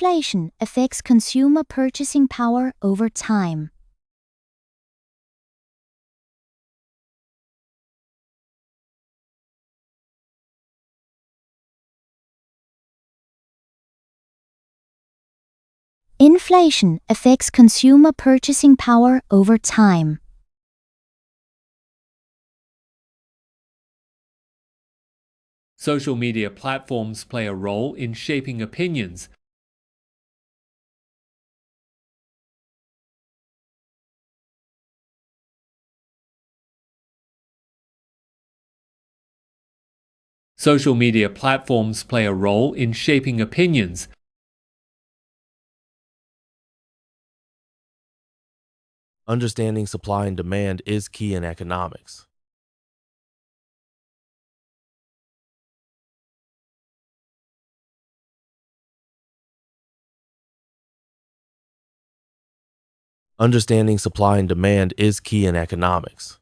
Inflation affects consumer purchasing power over time. Inflation affects consumer purchasing power over time. Social media platforms play a role in shaping opinions. Social media platforms play a role in shaping opinions. Understanding supply and demand is key in economics. Understanding supply and demand is key in economics.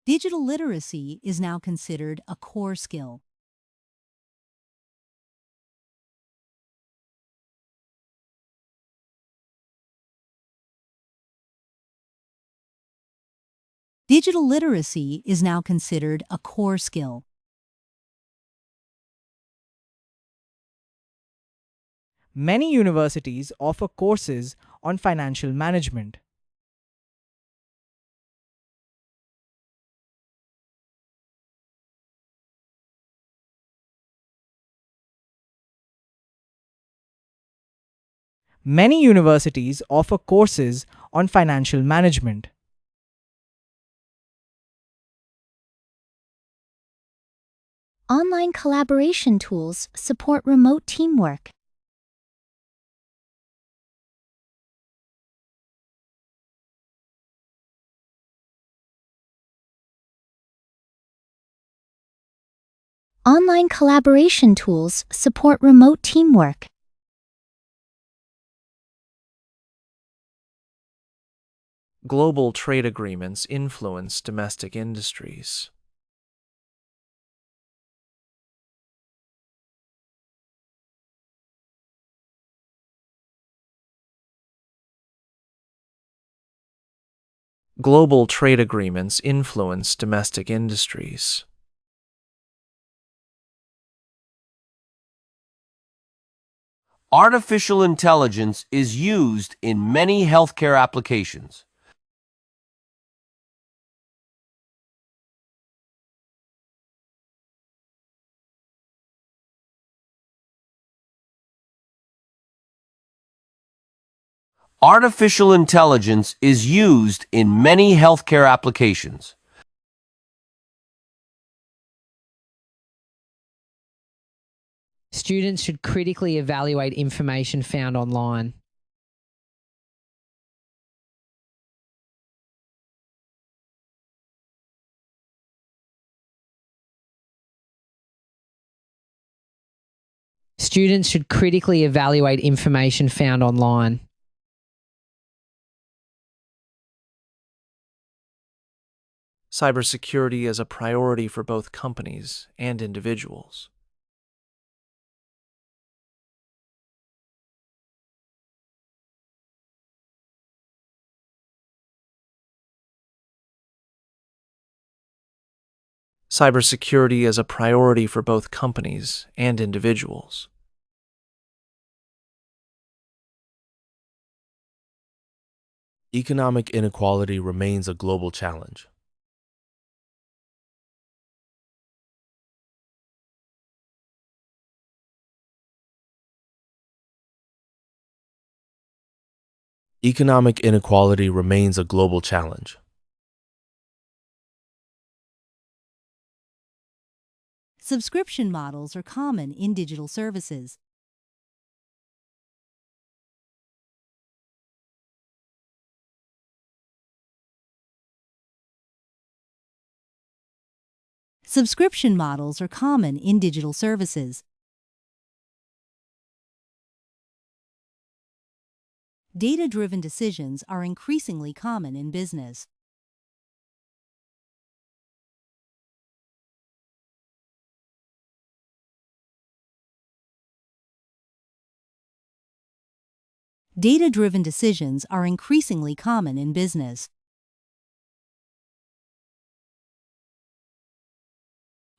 Digital literacy is now considered a core skill. Digital literacy is now considered a core skill. Many universities offer courses on financial management. Many universities offer courses on financial management. Online collaboration tools support remote teamwork. Online collaboration tools support remote teamwork. Global trade agreements influence domestic industries. Global trade agreements influence domestic industries. Artificial intelligence is used in many healthcare applications. Artificial intelligence is used in many healthcare applications. Students should critically evaluate information found online. Students should critically evaluate information found online. Cybersecurity is a priority for both companies and individuals. Cybersecurity is a priority for both companies and individuals. Economic inequality remains a global challenge. Economic inequality remains a global challenge. Subscription models are common in digital services. Subscription models are common in digital services. Data-driven decisions are increasingly common in business. Data-driven decisions are increasingly common in business.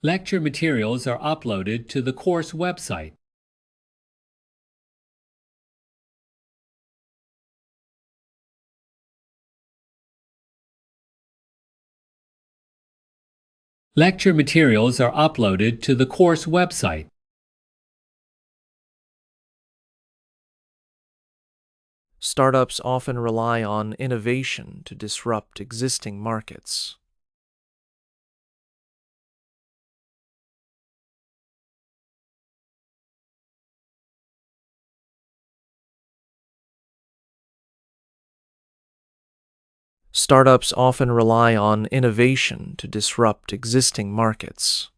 Lecture materials are uploaded to the course website. Lecture materials are uploaded to the course website. Startups often rely on innovation to disrupt existing markets. Startups often rely on innovation to disrupt existing markets.